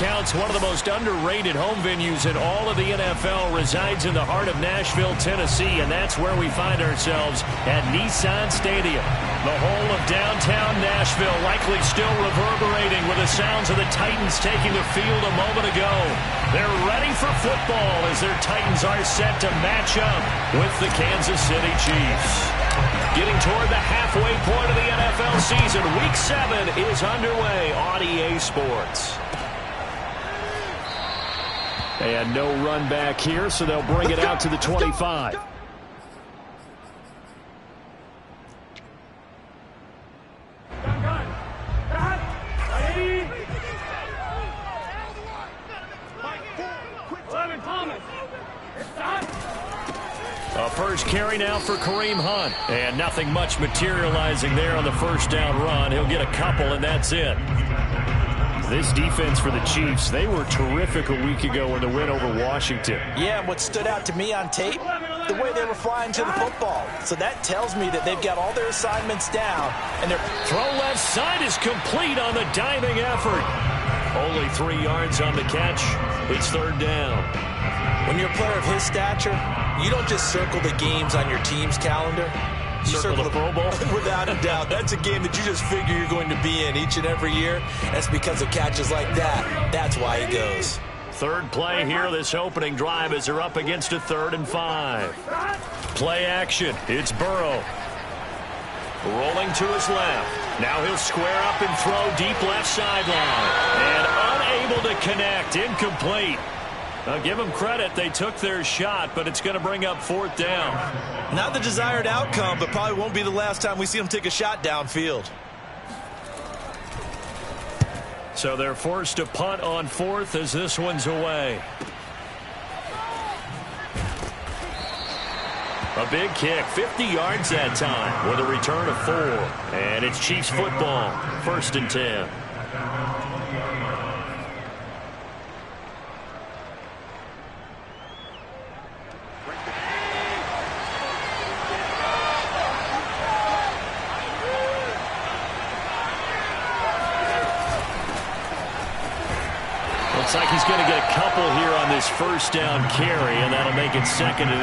accounts, one of the most underrated home venues in all of the NFL resides in the heart of Nashville, Tennessee, and that's where we find ourselves at Nissan Stadium. The whole of downtown Nashville likely still reverberating with the sounds of the Titans taking the field a moment ago. They're ready for football as their Titans are set to match up with the Kansas City Chiefs. Getting toward the halfway point of the NFL season, Week 7 is underway on EA Sports. And no run back here, so they'll bring it out to the 25. A first carry now for Kareem Hunt. And nothing much materializing there on the first down run. He'll get a couple, and that's it. This defense for the Chiefs, they were terrific a week ago in the win over Washington. Yeah, and what stood out to me on tape, the way they were flying to the football. So that tells me that they've got all their assignments down. And their throw left side is complete on the diving effort. Only 3 yards on the catch. It's third down. When you're a player of his stature, you don't just circle the games on your team's calendar. You circle the Pro Bowl. Without a doubt. That's a game that you just figure you're going to be in each and every year. That's because of catches like that. That's why he goes. Third play here, this opening drive as they're up against a 3rd and 5. Play action. It's Burrow. Rolling to his left. Now he'll square up and throw deep left sideline. And unable to connect. Incomplete. Give them credit. They took their shot, but it's going to bring up 4th down. Not the desired outcome, but probably won't be the last time we see them take a shot downfield. So they're forced to punt on 4th as this one's away. A big kick, 50 yards that time with a return of 4. And it's Chiefs football, 1st and 10. Looks like he's going to get a couple here on this first down carry, and that'll make it 2nd and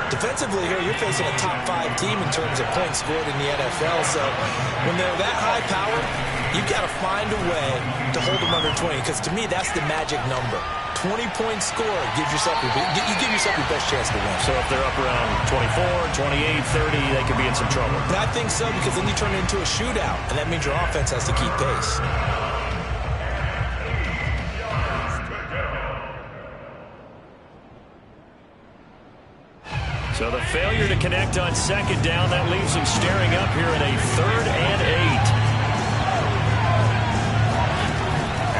8. Defensively here, you're facing a top 5 team in terms of points scored in the NFL. So when they're that high power, you've got to find a way to hold them under 20, because to me, that's the magic number. 20-point score gives yourself you give yourself your best chance to win. So if they're up around 24, 28, 30, they could be in some trouble. But I think so, because then you turn it into a shootout, and that means your offense has to keep pace. So the failure to connect on 2nd down, that leaves them staring up here at a 3rd and 8.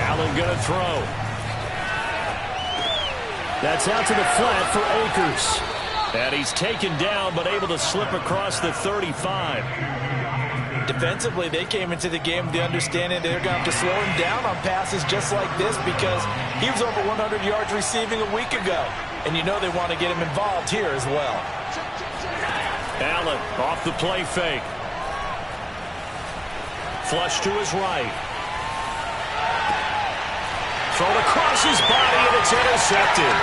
Allen going to throw. That's out to the flat for Akers. And he's taken down, but able to slip across the 35. Defensively, they came into the game with the understanding they're going to have to slow him down on passes just like this, because he was over 100 yards receiving a week ago. And you know they want to get him involved here as well. Allen off the play fake. Flush to his right. Thrown across his body, and it's intercepted.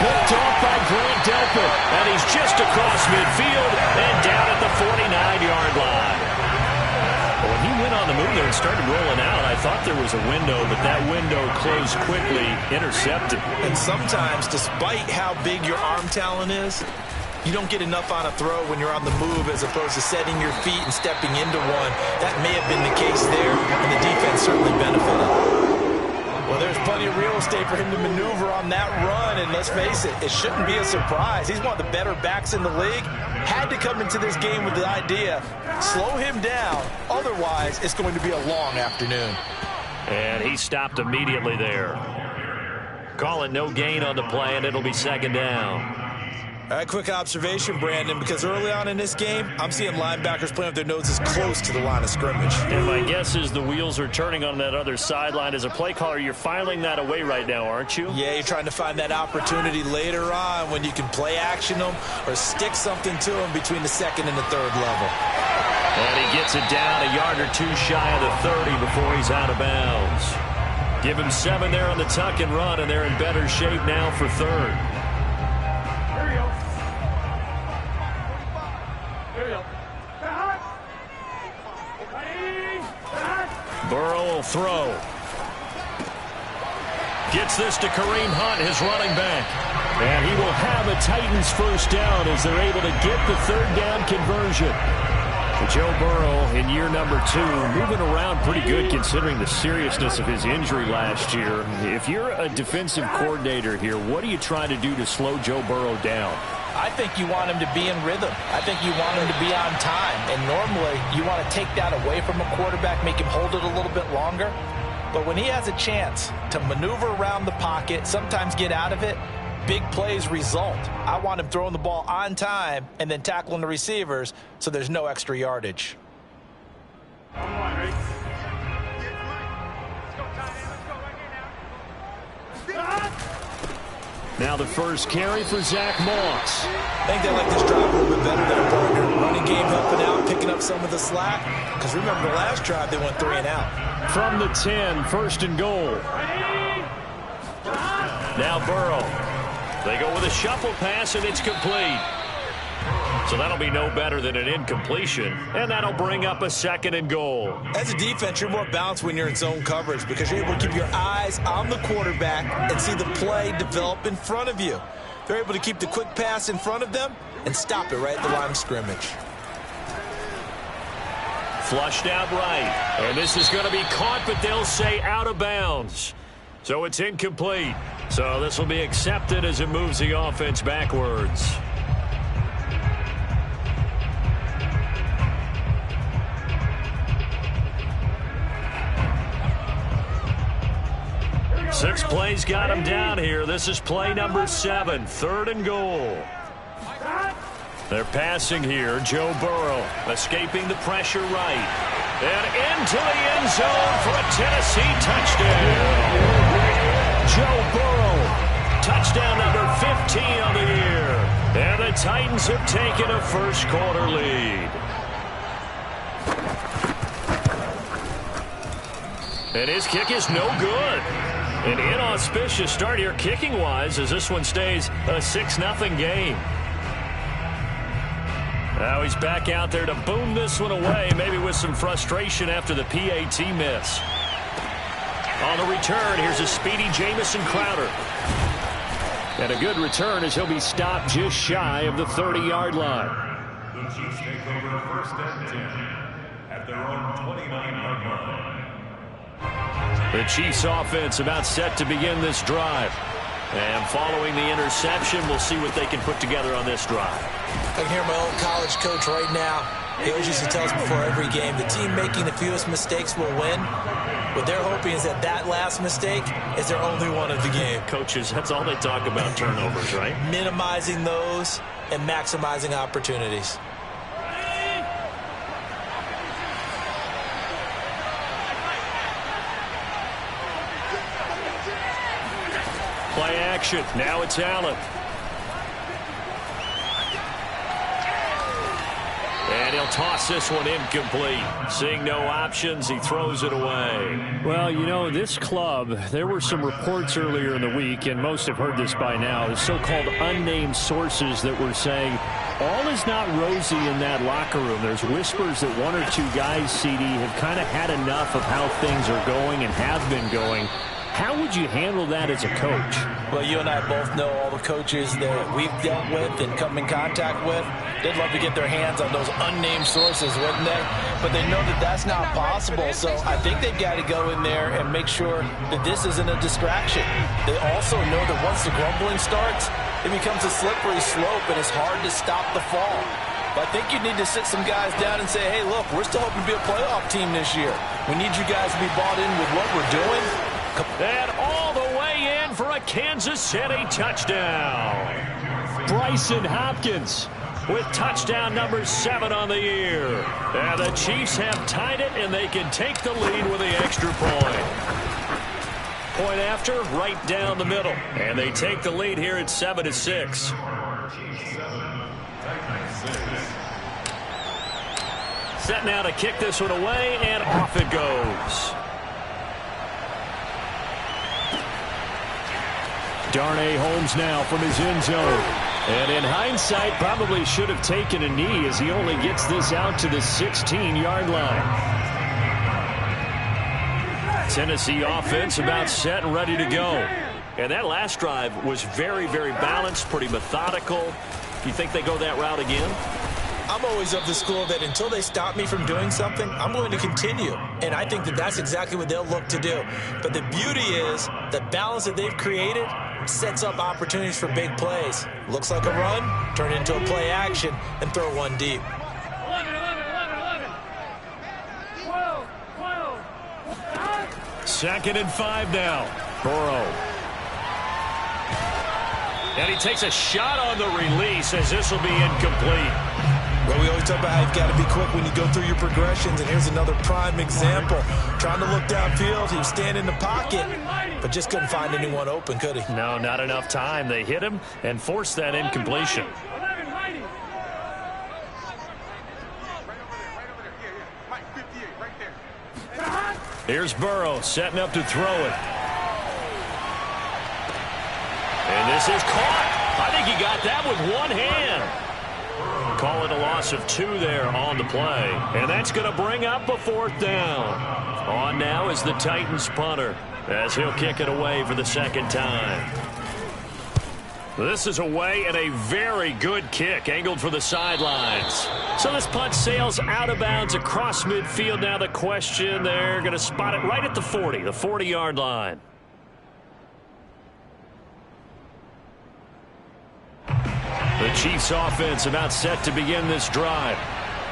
Picked off by Grant Delpit. And he's just across midfield and down at the 49-yard line. When he went on the move there and started rolling out, I thought there was a window, but that window closed quickly, intercepted. And sometimes, despite how big your arm talent is, you don't get enough on a throw when you're on the move as opposed to setting your feet and stepping into one. That may have been the case there, and the defense certainly benefited. Well, there's plenty of real estate for him to maneuver on that run, and let's face it, it shouldn't be a surprise. He's one of the better backs in the league. Had to come into this game with the idea, slow him down, otherwise it's going to be a long afternoon. And he stopped immediately there. Calling no gain on the play, and it'll be 2nd down. All right, quick observation, Brandon, because early on in this game, I'm seeing linebackers playing with their noses close to the line of scrimmage. And my guess is the wheels are turning on that other sideline. As a play caller, you're filing that away right now, aren't you? Yeah, you're trying to find that opportunity later on when you can play action them or stick something to them between the 2nd and the 3rd level. And he gets it down a yard or two shy of the 30 before he's out of bounds. Give him 7 there on the tuck and run, and they're in better shape now for third. Burrow will throw. Gets this to Kareem Hunt, his running back. And he will have a Titans first down as they're able to get the third down conversion. For Joe Burrow in year number 2, moving around pretty good considering the seriousness of his injury last year. If you're a defensive coordinator here, what do you try to do to slow Joe Burrow down? I think you want him to be in rhythm. I think you want him to be on time. And normally you want to take that away from a quarterback, make him hold it a little bit longer. But when he has a chance to maneuver around the pocket, sometimes get out of it, big plays result. I want him throwing the ball on time and then tackling the receivers so there's no extra yardage. Now the first carry for Zach Moss. I think they like this drive a little bit better than a partner. Running game helping out, picking up some of the slack. Because remember the last drive, they went 3 and out. From the 10, first and goal. Now Burrow. They go with a shuffle pass, and it's complete. So that'll be no better than an incompletion, and that'll bring up a second and goal. As a defense, you're more balanced when you're in zone coverage because you're able to keep your eyes on the quarterback and see the play develop in front of you. They're able to keep the quick pass in front of them and stop it right at the line of scrimmage. Flushed out right, and this is going to be caught, but they'll say out of bounds. So it's incomplete. So this will be accepted as it moves the offense backwards. Six plays got him down here. This is play number 7, third and goal. They're passing here. Joe Burrow escaping the pressure right. And into the end zone for a Tennessee touchdown. Joe Burrow, touchdown number 15 on the year. And the Titans have taken a first quarter lead. And his kick is no good. An inauspicious start here kicking-wise as this one stays a 6-0 game. Now he's back out there to boom this one away, maybe with some frustration after the PAT miss. On the return, here's a speedy Jamison Crowder. And a good return as he'll be stopped just shy of the 30-yard line. The Chiefs take over first and 10 at their own 29-yard line. The Chiefs offense about set to begin this drive. And following the interception, we'll see what they can put together on this drive. I can hear my old college coach right now. He always used to tell us before every game, the team making the fewest mistakes will win. What they're hoping is that that last mistake is their only one of the game. Coaches, that's all they talk about, turnovers, right? Minimizing those and maximizing opportunities. Play action. Now it's Allen. And he'll toss this one incomplete. Seeing no options, he throws it away. Well, you know, this club, there were some reports earlier in the week, and most have heard this by now, the so-called unnamed sources that were saying all is not rosy in that locker room. There's whispers that 1 or 2 guys, CD, have kind of had enough of how things are going and have been going. How would you handle that as a coach? Well, you and I both know all the coaches that we've dealt with and come in contact with. They'd love to get their hands on those unnamed sources, wouldn't they? But they know that that's not possible, so I think they've got to go in there and make sure that this isn't a distraction. They also know that once the grumbling starts, it becomes a slippery slope, and it's hard to stop the fall. But I think you need to sit some guys down and say, hey, look, we're still hoping to be a playoff team this year. We need you guys to be bought in with what we're doing. And all the way in for a Kansas City touchdown. Bryson Hopkins with touchdown number 7 on the year. And the Chiefs have tied it, and they can take the lead with the extra point. Point after, right down the middle. And they take the lead here at 7-6. Set now to kick this one away, and off it goes. Darnay Holmes now from his end zone. And in hindsight, probably should have taken a knee as he only gets this out to the 16-yard line. Tennessee offense about set and ready to go. And that last drive was very, very balanced, pretty methodical. You think they go that route again? I'm always of the school that until they stop me from doing something, I'm going to continue. And I think that that's exactly what they'll look to do. But the beauty is the balance that they've created sets up opportunities for big plays. Looks like a run, turn it into a play action, and throw one deep. 2nd and 5 now. Burrow. And he takes a shot on the release as this will be incomplete. Well, we always talk about how you've got to be quick when you go through your progressions, and here's another prime example. Trying to look downfield, he was standing in the pocket, but just couldn't find anyone open, could he? No, not enough time. They hit him and forced that incompletion. Here's Burrow setting up to throw it. And this is caught. I think he got that with one hand. Call it a loss of 2 there on the play. And that's going to bring up a 4th down. On now is the Titans punter as he'll kick it away for the 2nd time. This is away and a very good kick angled for the sidelines. So this punt sails out of bounds across midfield. Now the question, they're going to spot it right at the 40, the 40-yard line. The Chiefs offense about set to begin this drive.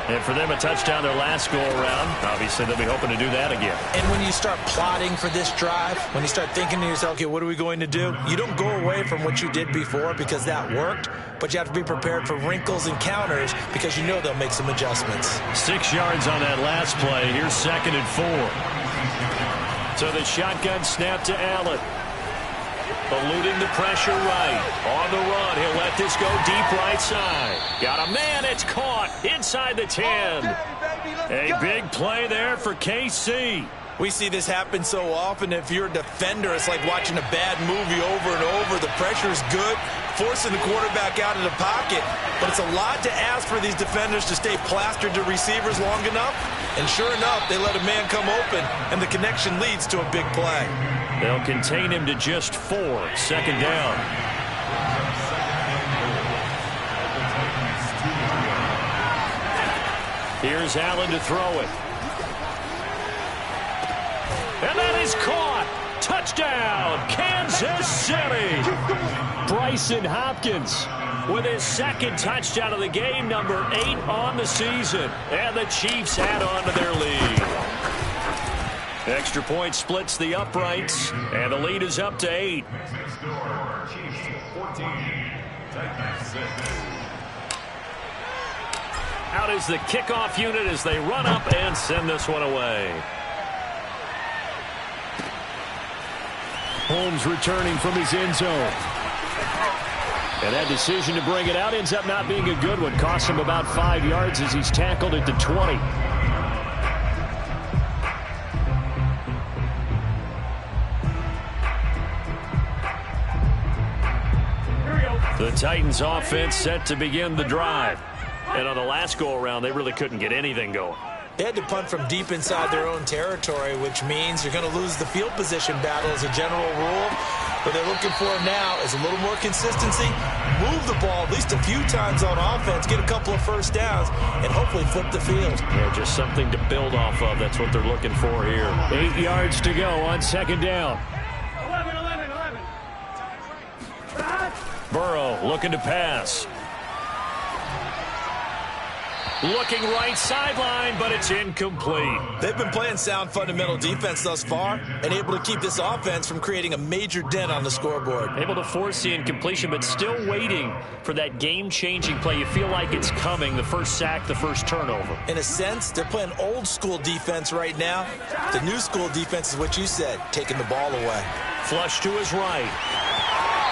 And for them, a touchdown their last go-around. Obviously, they'll be hoping to do that again. And when you start plotting for this drive, when you start thinking to yourself, okay, what are we going to do? You don't go away from what you did before because that worked, but you have to be prepared for wrinkles and counters because you know they'll make some adjustments. 6 yards on that last play. Here's 2nd and 4. So the shotgun snap to Allen. Eluding the pressure right. On the run, he'll let this go deep right side. Got a man, it's caught inside the 10. A big play there for KC. We see this happen so often. If you're a defender, it's like watching a bad movie over and over. The pressure is good, forcing the quarterback out of the pocket. But it's a lot to ask for these defenders to stay plastered to receivers long enough. And sure enough, they let a man come open, and the connection leads to a big play. They'll contain him to just 4. 2nd down. Here's Allen to throw it. And that is caught. Touchdown, Kansas City. Bryson Hopkins with his 2nd touchdown of the game, number 8 on the season. And the Chiefs add on to their lead. Extra point splits the uprights, and the lead is up to 8. Chiefs 14, Titans 6. Out is the kickoff unit as they run up and send this one away. Holmes returning from his end zone. And that decision to bring it out ends up not being a good one. Costs him about 5 yards as he's tackled at the 20. The Titans offense set to begin the drive. And on the last go-around, they really couldn't get anything going. They had to punt from deep inside their own territory, which means you're going to lose the field position battle as a general rule. What they're looking for now is a little more consistency, move the ball at least a few times on offense, get a couple of first downs, and hopefully flip the field. Yeah, just something to build off of. That's what they're looking for here. 8 yards to go on 2nd down. 11. Burrow looking to pass. Looking right sideline, but it's incomplete. They've been playing sound fundamental defense thus far and able to keep this offense from creating a major dent on the scoreboard. Able to force the incompletion, but still waiting for that game-changing play. You feel like it's coming, the first sack, the first turnover. In a sense, they're playing old-school defense right now. The new school defense is what you said, taking the ball away. Flush to his right.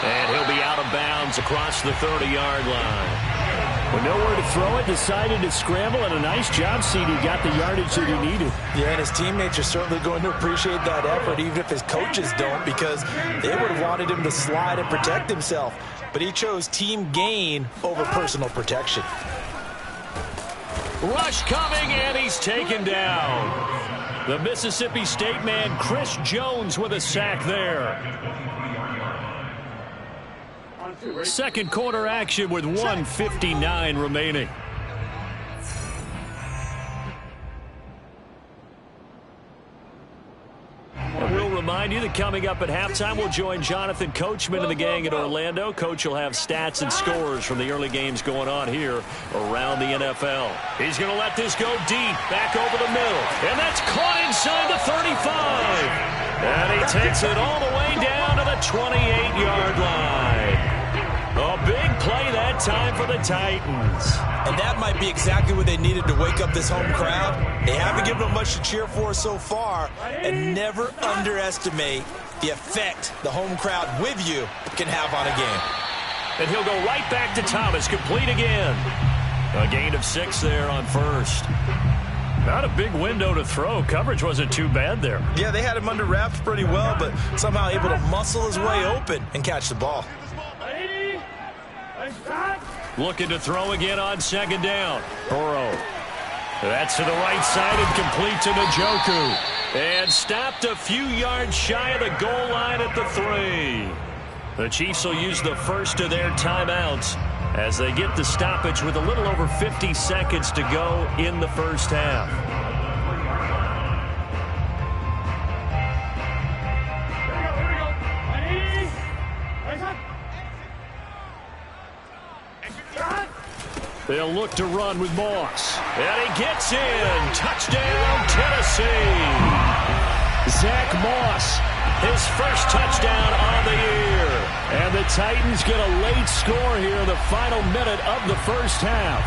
And he'll be out of bounds across the 30-yard line. With nowhere to throw it, decided to scramble, and a nice job, CD. Got the yardage that he needed. Yeah, and his teammates are certainly going to appreciate that effort, even if his coaches don't, because they would have wanted him to slide and protect himself. But he chose team gain over personal protection. Rush coming, and he's taken down. The Mississippi State man, Chris Jones, with a sack there. Second quarter action with 1:59 remaining. And we'll remind you that coming up at halftime, we'll join Jonathan Coachman and the gang at Orlando. Coach will have stats and scores from the early games going on here around the NFL. He's going to let this go deep, back over the middle. And that's caught inside the 35. And he takes it all the way down to the 28-yard line. A big play that time for the Titans. And that might be exactly what they needed to wake up this home crowd. They haven't given them much to cheer for so far. And never underestimate the effect the home crowd with you can have on a game. And he'll go right back to Thomas, complete again. A gain of 6 there on first. Not a big window to throw. Coverage wasn't too bad there. Yeah, they had him under wraps pretty well, but somehow able to muscle his way open and catch the ball. Looking to throw again on second down. Burrow. That's to the right side and complete to Njoku. And stopped a few yards shy of the goal line at the 3. The Chiefs will use the first of their timeouts as they get the stoppage with a little over 50 seconds to go in the first half. They'll look to run with Moss. And he gets in. Touchdown, Tennessee. Zach Moss, his first touchdown on the year. And the Titans get a late score here in the final minute of the first half.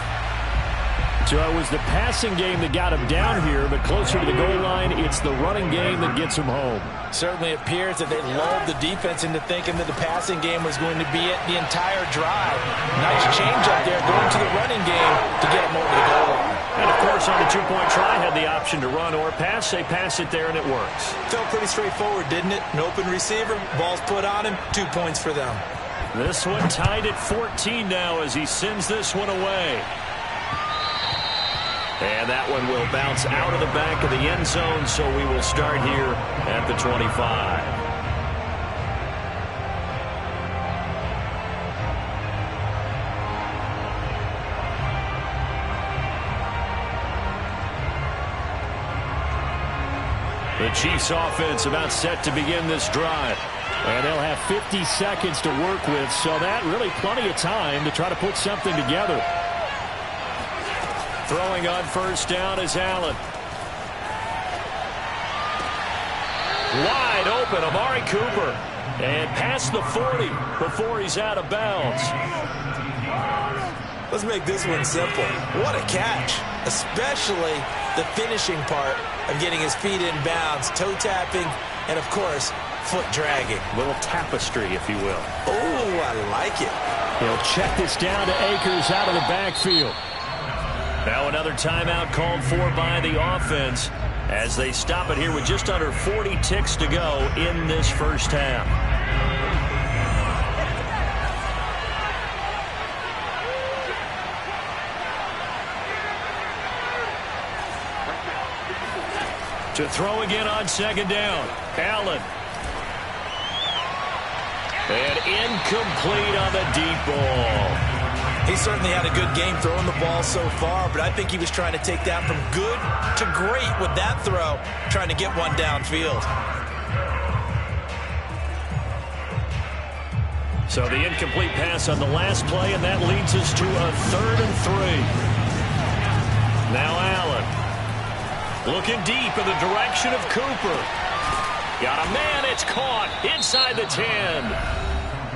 So it was the passing game that got him down here, but closer to the goal line, it's the running game that gets him home. Certainly appears that they lulled the defense into thinking that the passing game was going to be it the entire drive. Nice change up there going to the running game to get him over the goal line. And, of course, on the two-point try, had the option to run or pass. They pass it there, and it works. Felt pretty straightforward, didn't it? An open receiver, ball's put on him, 2 points for them. This one tied at 14 now as he sends this one away. And that one will bounce out of the back of the end zone, so we will start here at the 25. The Chiefs offense about set to begin this drive. And they'll have 50 seconds to work with, so that really plenty of time to try to put something together. Throwing on first down is Allen. Wide open, Amari Cooper. And past the 40 before he's out of bounds. Let's make this one simple. What a catch, especially the finishing part of getting his feet in bounds, toe tapping, and, of course, foot dragging. Little tapestry, if you will. Oh, I like it. He'll check this down to Akers out of the backfield. Now another timeout called for by the offense as they stop it here with just under 40 ticks to go in this first half. To throw again on second down. Allen. And incomplete on the deep ball. He certainly had a good game throwing the ball so far, but I think he was trying to take that from good to great with that throw, trying to get one downfield. So the incomplete pass on the last play, and that leads us to a 3rd and 3. Now Allen. Looking deep in the direction of Cooper. Got a man, it's caught inside the 10.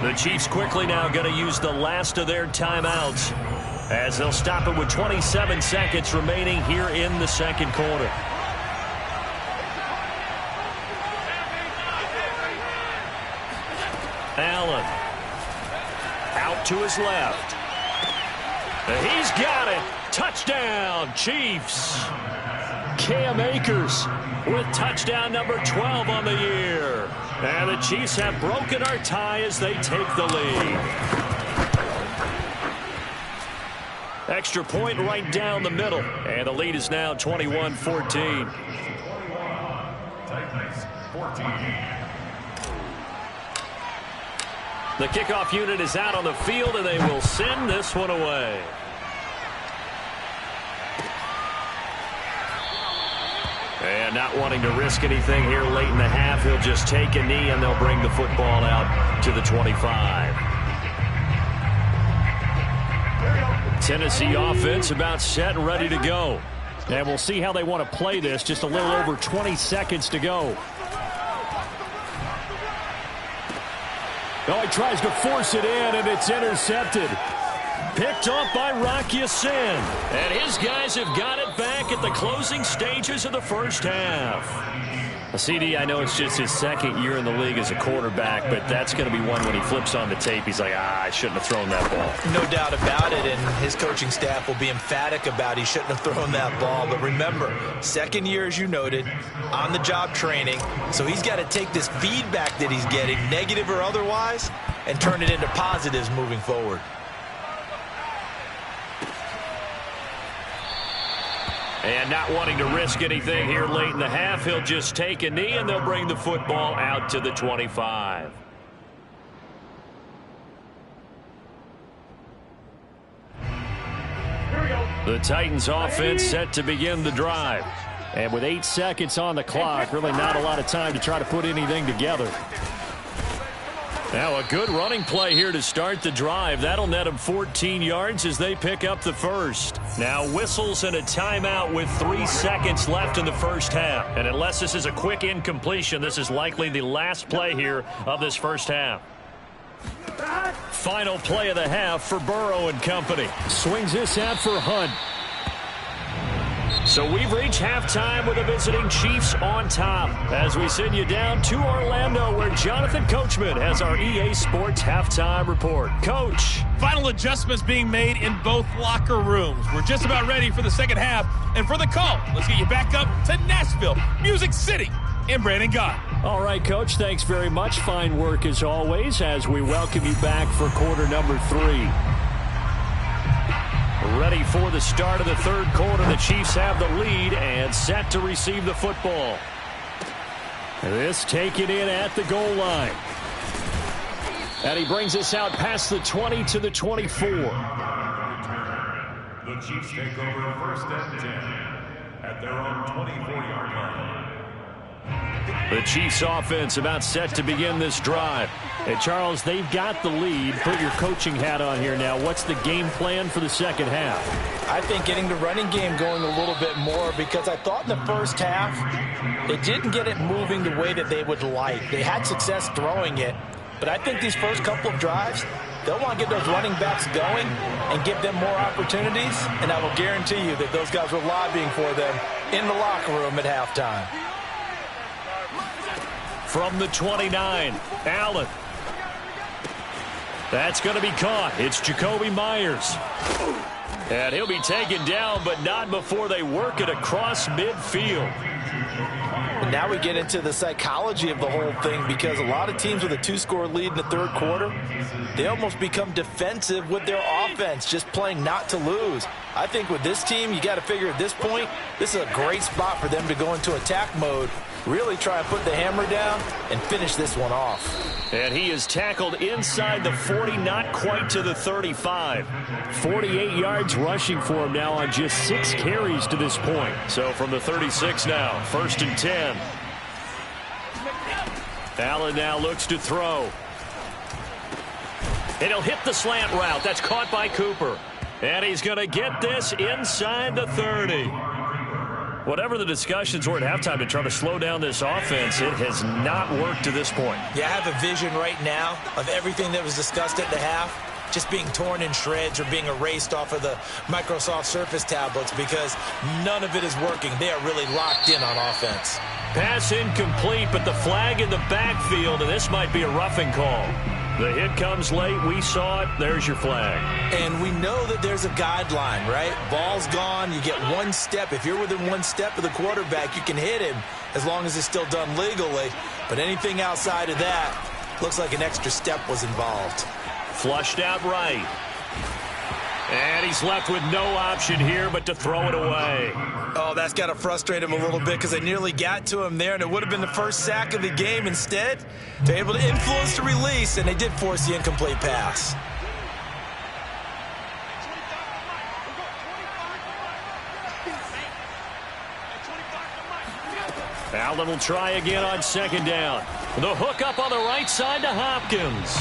The Chiefs quickly now going to use the last of their timeouts as they'll stop it with 27 seconds remaining here in the second quarter. Allen out to his left. He's got it. Touchdown, Chiefs. Cam Akers with touchdown number 12 on the year. And the Chiefs have broken our tie as they take the lead. Extra point right down the middle. And the lead is now 21-14. The kickoff unit is out on the field, and they will send this one away. And not wanting to risk anything here late in the half, he'll just take a knee, and they'll bring the football out to the 25. Tennessee offense about set and ready to go. And we'll see how they want to play this. Just a little over 20 seconds to go. Oh, he tries to force it in, and it's intercepted. Picked off by Rock Ya-Sin. And his guys have got it back at the closing stages of the first half. CD, I know it's just his second year in the league as a quarterback, but that's going to be one when he flips on the tape. He's like, I shouldn't have thrown that ball. No doubt about it, and his coaching staff will be emphatic about he shouldn't have thrown that ball. But remember, second year, as you noted, on-the-job training, so he's got to take this feedback that he's getting, negative or otherwise, and turn it into positives moving forward. And not wanting to risk anything here late in the half, he'll just take a knee, and they'll bring the football out to the 25. The Titans offense set to begin the drive. And with 8 seconds on the clock, really not a lot of time to try to put anything together. Now a good running play here to start the drive. That'll net them 14 yards as they pick up the first. Now whistles and a timeout with 3 seconds left in the first half. And unless this is a quick incompletion, this is likely the last play here of this first half. Final play of the half for Burrow and company. Swings this out for Hunt. So we've reached halftime with the visiting Chiefs on top as we send you down to Orlando where Jonathan Coachman has our EA Sports halftime report. Coach. Final adjustments being made in both locker rooms. We're just about ready for the second half. And for the call, let's get you back up to Nashville, Music City, and Brandon Gott. All right, Coach, thanks very much. Fine work as always as we welcome you back for quarter number 3. Ready for the start of the third quarter. The Chiefs have the lead and set to receive the football. This taken in at the goal line. And he brings us out past the 20 to the 24. The Chiefs take over first and 10 at their own 24-yard line. The Chiefs offense about set to begin this drive. And Charles, they've got the lead. Put your coaching hat on here now. What's the game plan for the second half? I think getting the running game going a little bit more because I thought in the first half they didn't get it moving the way that they would like. They had success throwing it, but I think these first couple of drives, they'll want to get those running backs going and give them more opportunities, and I will guarantee you that those guys were lobbying for them in the locker room at halftime. From the 29, Allen. That's going to be caught. It's Jacoby Myers. And he'll be taken down, but not before they work it across midfield. And now we get into the psychology of the whole thing because a lot of teams with a 2-score lead in the third quarter, they almost become defensive with their offense, just playing not to lose. I think with this team, you got to figure at this point, this is a great spot for them to go into attack mode, really try and put the hammer down and finish this one off. And he is tackled inside the 40, not quite to the 35. 48 yards rushing for him now on just 6 carries to this point. So from the 36 now, first and 10. Allen now looks to throw. And he'll hit the slant route. That's caught by Cooper. And he's going to get this inside the 30. Whatever the discussions were at halftime to try to slow down this offense, it has not worked to this point. Yeah, I have a vision right now of everything that was discussed at the half just being torn in shreds or being erased off of the Microsoft Surface tablets because none of it is working. They are really locked in on offense. Pass incomplete, but the flag in the backfield, and this might be a roughing call. The hit comes late. We saw it. There's your flag. And we know that there's a guideline, right? Ball's gone. You get one step. If you're within one step of the quarterback, you can hit him as long as it's still done legally. But anything outside of that, looks like an extra step was involved. Flushed out right. And he's left with no option here but to throw it away. Oh, that's got to frustrate him a little bit because they nearly got to him there, and it would have been the first sack of the game. Instead, they're able to influence the release, and they did force the incomplete pass. Allen will try again on second down. The hook up on the right side to Hopkins.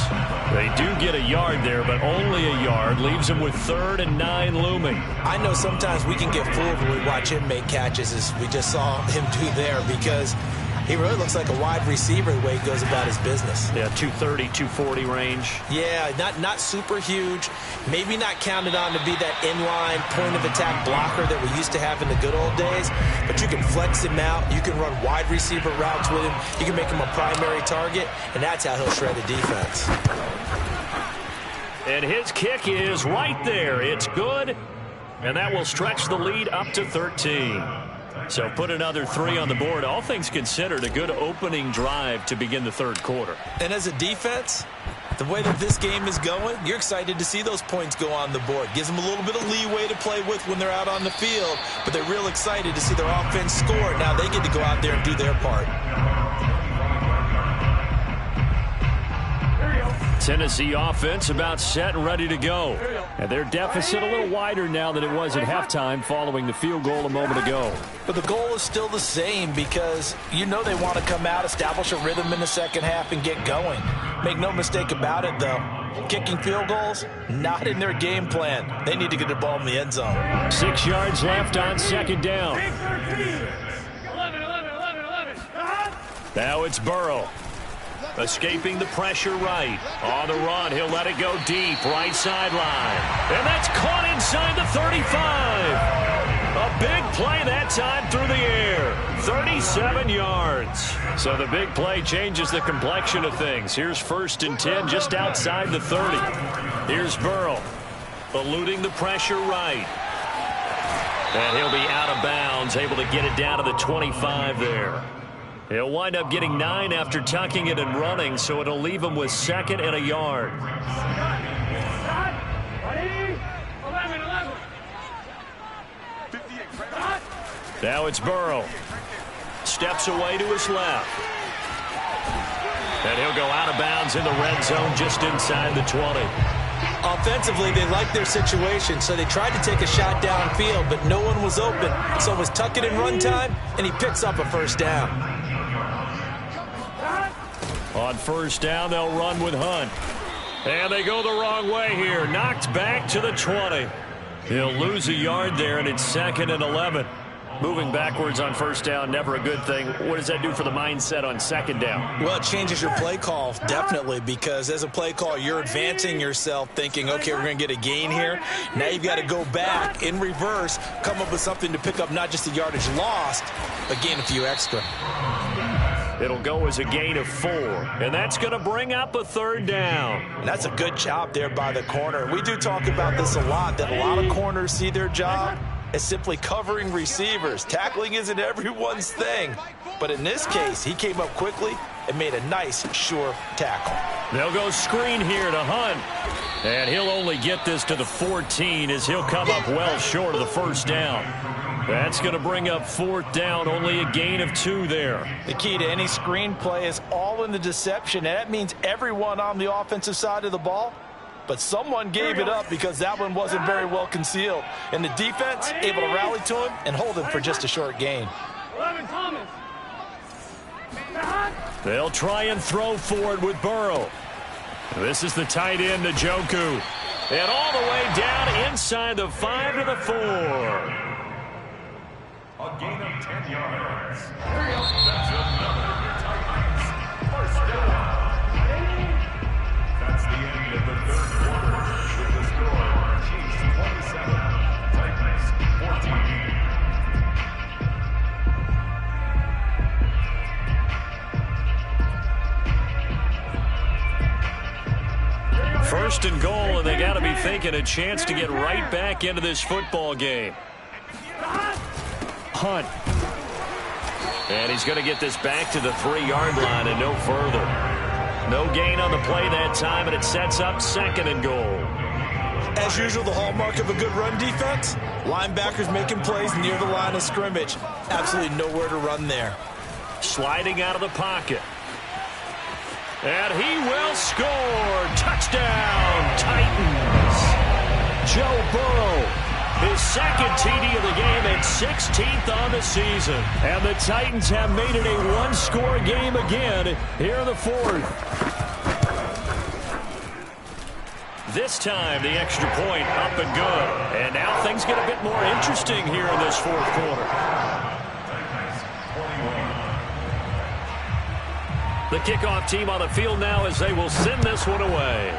They do get a yard there, but only a yard. Leaves them with 3rd and 9 looming. I know sometimes we can get fooled when we watch him make catches, as we just saw him do there, because he really looks like a wide receiver the way he goes about his business. Yeah, 230, 240 range. Yeah, not super huge. Maybe not counted on to be that inline point-of-attack blocker that we used to have in the good old days. But you can flex him out. You can run wide receiver routes with him. You can make him a primary target, and that's how he'll shred a defense. And his kick is right there. It's good, and that will stretch the lead up to 13. So put another 3 on the board. All things considered, a good opening drive to begin the third quarter. And as a defense, the way that this game is going, you're excited to see those points go on the board. Gives them a little bit of leeway to play with when they're out on the field, but they're real excited to see their offense score. Now they get to go out there and do their part. Tennessee offense about set and ready to go. And their deficit a little wider now than it was at halftime following the field goal a moment ago. But the goal is still the same because you know they want to come out, establish a rhythm in the second half, and get going. Make no mistake about it, though. Kicking field goals, not in their game plan. They need to get the ball in the end zone. 6 yards left on second down. Now it's Burrow. Escaping the pressure right. On the run, he'll let it go deep. Right sideline. And that's caught inside the 35. A big play that time through the air. 37 yards. So the big play changes the complexion of things. Here's 1st and 10 just outside the 30. Here's Burrow. Eluding the pressure right. And he'll be out of bounds, able to get it down to the 25 there. He'll wind up getting 9 after tucking it and running, so it'll leave him with 2nd and a yard. Now it's Burrow. Steps away to his left. And he'll go out of bounds in the red zone just inside the 20. Offensively, they liked their situation, so they tried to take a shot downfield, but no one was open. So it was tuck it in run time, and he picks up a 1st down. On 1st down, they'll run with Hunt. And they go the wrong way here. Knocked back to the 20. He'll lose a yard there, and it's 2nd and 11. Moving backwards on 1st down, never a good thing. What does that do for the mindset on 2nd down? Well, it changes your play call, definitely, because as a play call, you're advancing yourself thinking, okay, we're going to get a gain here. Now you've got to go back in reverse, come up with something to pick up not just the yardage lost, but gain a few extra. It'll go as a gain of 4, and that's going to bring up a 3rd down. And that's a good job there by the corner. We do talk about this a lot, that a lot of corners see their job as simply covering receivers. Tackling isn't everyone's thing, but in this case, he came up quickly and made a nice, sure tackle. They'll go screen here to Hunt, and he'll only get this to the 14 as he'll come up well short of the 1st down. That's going to bring up 4th down, only a gain of 2 there. The key to any screen play is all in the deception, and that means everyone on the offensive side of the ball, but someone gave it up because that one wasn't very well concealed. And the defense able to rally to him and hold him for just a short gain. They'll try and throw for it with Burrow. This is the tight end, Njoku. And all the way down inside the 5 to the 4. A gain of 10 yards. That's another Titans. 1st down. That's the end of the 3rd quarter with the score Chiefs 27, Titans 14. First and goal, and they got to be thinking a chance to get right back into this football game. Hunt. And he's going to get this back to the 3-yard line and no further. No gain on the play that time, and it sets up second and goal. As usual, the hallmark of a good run defense, linebackers making plays near the line of scrimmage. Absolutely nowhere to run there. Sliding out of the pocket. And he will score. Touchdown, Titans. Joe Burrow, his second TD of the game and 16th on the season. And the Titans have made it a one-score game again here in the fourth. This time, the extra point up and good. And now things get a bit more interesting here in this fourth quarter. The kickoff team on the field now as they will send this one away.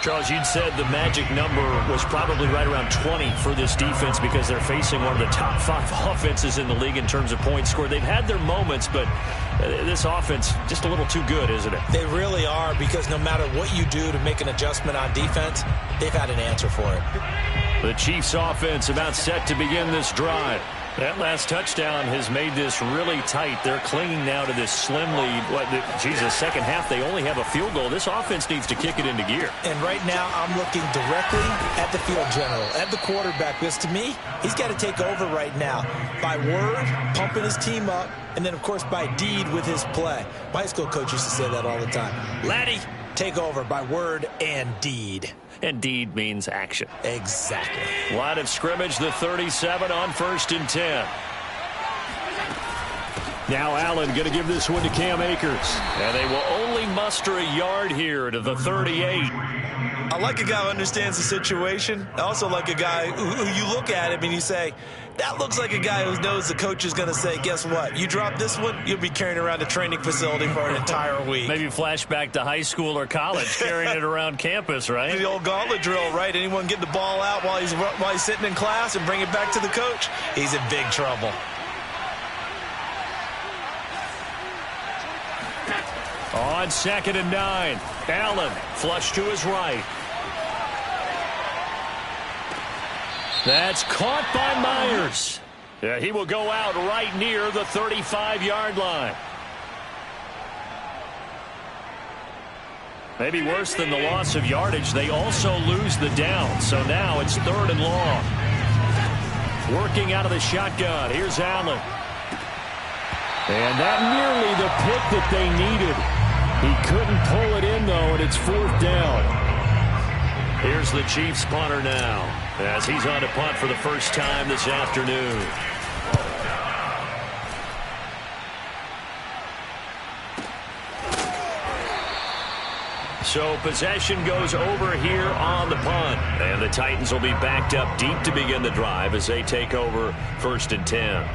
Charles, you'd said the magic number was probably right around 20 for this defense because they're facing one of the top 5 offenses in the league in terms of points scored. They've had their moments, but this offense just a little too good, isn't it? They really are, because no matter what you do to make an adjustment on defense, they've had an answer for it. The Chiefs offense about set to begin this drive. That last touchdown has made this really tight. They're clinging now to this slim lead. Second half, they only have a field goal. This offense needs to kick it into gear. And right now, I'm looking directly at the field general, at the quarterback, because to me, he's got to take over right now. By word, pumping his team up, and then, of course, by deed with his play. My high school coach used to say that all the time. Laddie, take over by word and deed. And deed means action. Exactly. Line of scrimmage, the 37 on 1st and 10. Now Allen going to give this one to Cam Akers. And they will only muster a yard here to the 38. I like a guy who understands the situation. I also like a guy who you look at him and you say, that looks like a guy who knows the coach is going to say, guess what? You drop this one, you'll be carrying around a training facility for an entire week. Maybe flashback to high school or college, carrying it around campus, right? The old gauntlet drill, right? Anyone get the ball out while he's sitting in class and bring it back to the coach? He's in big trouble. On 2nd and 9, Allen flush to his right. That's caught by Myers. Yeah, he will go out right near the 35-yard line. Maybe worse than the loss of yardage, they also lose the down. So now it's 3rd and long. Working out of the shotgun. Here's Allen. And that nearly the pick that they needed. He couldn't pull it in, though, and it's 4th down. Here's the Chiefs punter now, as he's on to punt for the first time this afternoon. So possession goes over here on the punt, and the Titans will be backed up deep to begin the drive as they take over 1st and 10.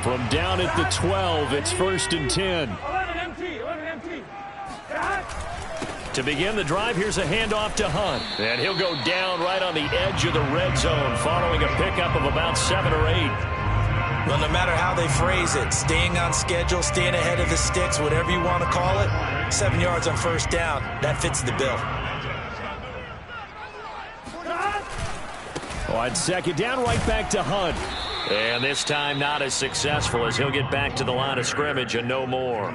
From down at the 12, it's 1st and 10. To begin the drive, here's a handoff to Hunt. And he'll go down right on the edge of the red zone following a pickup of about 7 or 8. Well, no matter how they phrase it, staying on schedule, staying ahead of the sticks, whatever you want to call it, 7 yards on 1st down, that fits the bill. On 2nd down, right back to Hunt. And this time not as successful as he'll get back to the line of scrimmage and no more.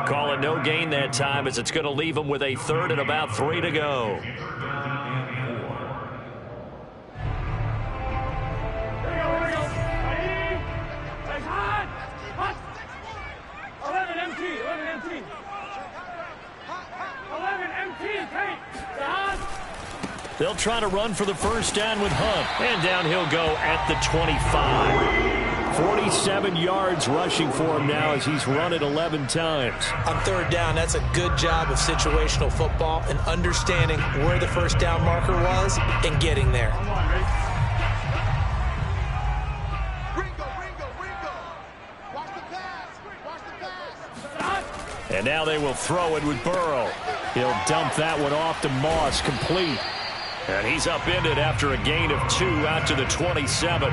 Call it no gain that time as it's going to leave him with a 3rd and about 3 to go. They'll try to run for the first down with Hunt. And down he'll go at the 25. 47 yards rushing for him now as he's run it 11 times. On 3rd down, that's a good job of situational football and understanding where the first down marker was and getting there. And now they will throw it with Burrow. He'll dump that one off to Moss, complete. And he's upended after a gain of 2 out to the 27.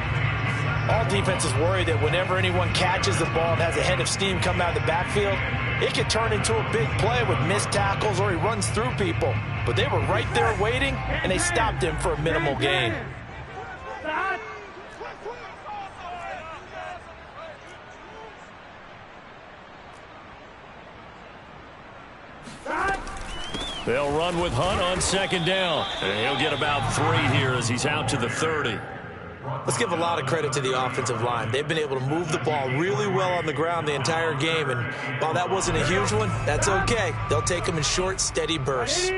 All defenses worry that whenever anyone catches the ball and has a head of steam come out of the backfield, it could turn into a big play with missed tackles or he runs through people. But they were right there waiting, and they stopped him for a minimal gain. They'll run with Hunt on second down. And he'll get about 3 here as he's out to the 30. Let's give a lot of credit to the offensive line. They've been able to move the ball really well on the ground the entire game. And while that wasn't a huge one, that's okay. They'll take them in short, steady bursts.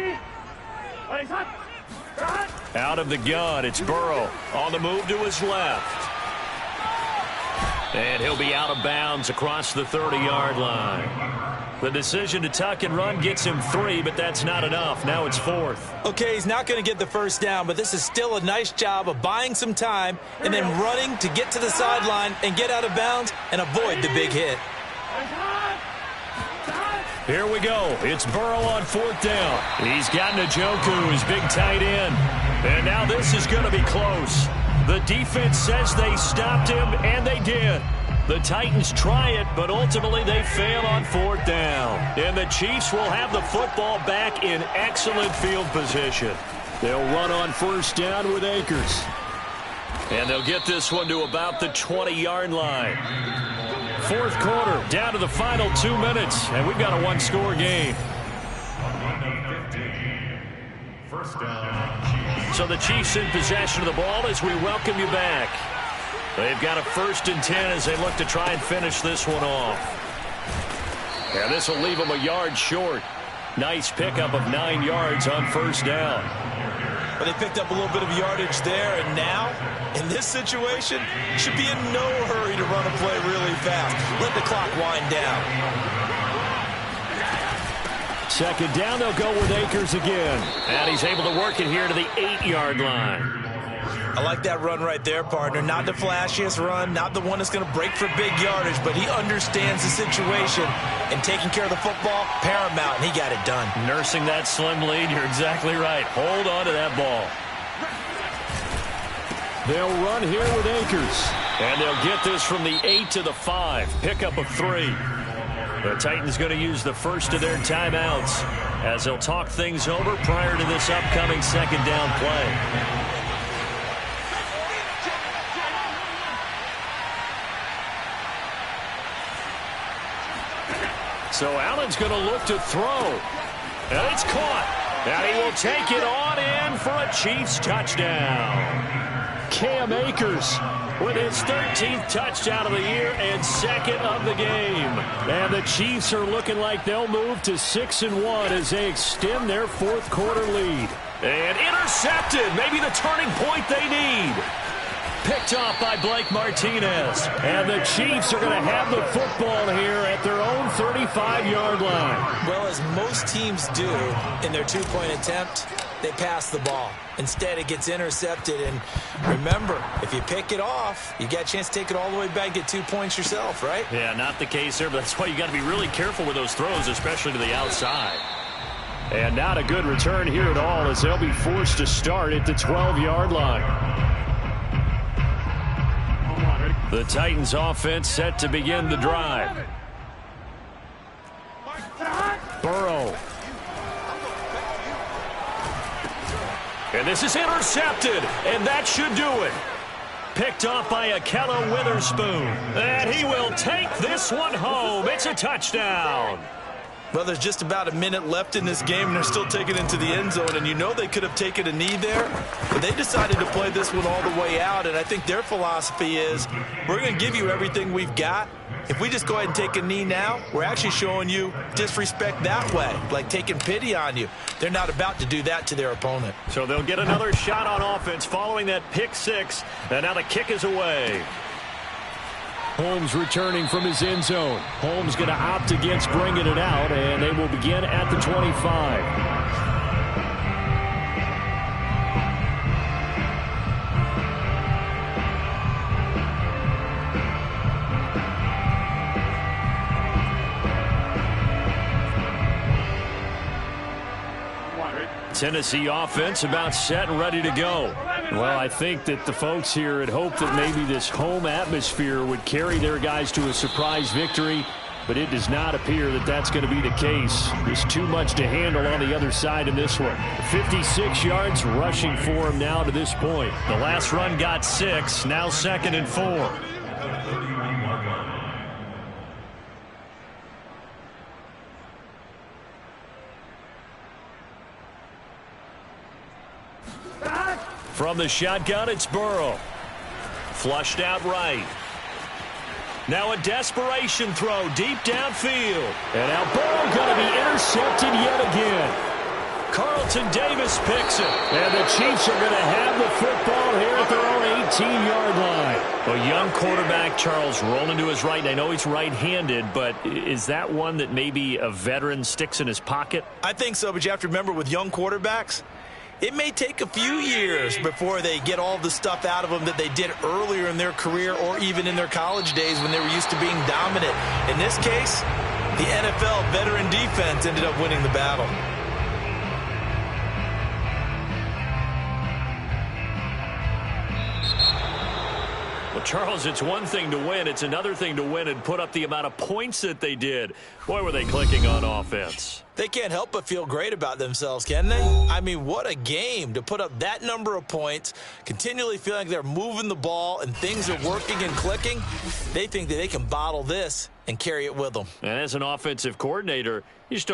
Out of the gun, it's Burrow on the move to his left. And he'll be out of bounds across the 30-yard line. The decision to tuck and run gets him 3, but that's not enough. Now it's 4th. Okay, he's not going to get the first down, but this is still a nice job of buying some time and then running to get to the sideline and get out of bounds and avoid the big hit. Here we go. It's Burrow on 4th down. He's got Njoku, his big tight end. And now this is going to be close. The defense says they stopped him, and they did. The Titans try it, but ultimately they fail on 4th down. And the Chiefs will have the football back in excellent field position. They'll run on 1st down with Akers. And they'll get this one to about the 20-yard line. 4th quarter, down to the final 2 minutes, and we've got a one-score game. First down. So the Chiefs in possession of the ball as we welcome you back. They've got a 1st and 10 as they look to try and finish this one off. And this will leave them a yard short. Nice pickup of 9 yards on 1st down. Well, they picked up a little bit of yardage there, and now, in this situation, should be in no hurry to run a play really fast. Let the clock wind down. 2nd down, they'll go with Akers again. And he's able to work it here to the 8-yard line. I like that run right there, partner. Not the flashiest run, not the one that's going to break for big yardage, but he understands the situation, and taking care of the football, paramount, and he got it done. Nursing that slim lead, you're exactly right. Hold on to that ball. They'll run here with Akers. And they'll get this from the 8 to the 5. Pickup of 3. The Titans going to use the first of their timeouts as they'll talk things over prior to this upcoming 2nd down play. So Allen's going to look to throw. And it's caught. And he will take it on in for a Chiefs touchdown. Cam Akers with his 13th touchdown of the year and 2nd of the game. And the Chiefs are looking like they'll move to 6-1 as they extend their 4th quarter lead. And intercepted. Maybe the turning point they need. Picked off by Blake Martinez. And the Chiefs are going to have the football here at their own 35-yard line. Well, as most teams do in their 2-point attempt, they pass the ball. Instead, it gets intercepted. And remember, if you pick it off, you got a chance to take it all the way back, get 2 points yourself, right? Yeah, not the case there, but that's why you got to be really careful with those throws, especially to the outside. And not a good return here at all as they'll be forced to start at the 12-yard line. The Titans offense set to begin the drive. Burrow. And this is intercepted, and that should do it. Picked off by Akello Witherspoon. And he will take this one home. It's a touchdown. Well, there's just about a minute left in this game, and they're still taking it into the end zone. And you know they could have taken a knee there, but they decided to play this one all the way out. And I think their philosophy is, we're going to give you everything we've got. If we just go ahead and take a knee now, we're actually showing you disrespect that way, like taking pity on you. They're not about to do that to their opponent. So they'll get another shot on offense following that pick 6, and now the kick is away. Holmes returning from his end zone. Holmes going to opt against bringing it out, and they will begin at the 25. Tennessee offense about set and ready to go. Well, I think that the folks here had hoped that maybe this home atmosphere would carry their guys to a surprise victory, but it does not appear that that's going to be the case. There's too much to handle on the other side in this one. 56 yards rushing for him now to this point. The last run got 6, now 2nd and 4. From the shotgun, it's Burrow. Flushed out right. Now a desperation throw deep downfield. And now Burrow going to be intercepted yet again. Carlton Davis picks it. And the Chiefs are going to have the football here at their own 18-yard line. A young quarterback, Charles, rolling to his right. And I know he's right-handed, but is that one that maybe a veteran sticks in his pocket? I think so, but you have to remember with young quarterbacks, it may take a few years before they get all the stuff out of them that they did earlier in their career or even in their college days when they were used to being dominant. In this case, the NFL veteran defense ended up winning the battle. Well, Charles, it's one thing to win. It's another thing to win and put up the amount of points that they did. Boy, were they clicking on offense. They can't help but feel great about themselves, can they? I mean, what a game to put up that number of points, continually feeling like they're moving the ball and things are working and clicking. They think that they can bottle this and carry it with them. And as an offensive coordinator, you just don't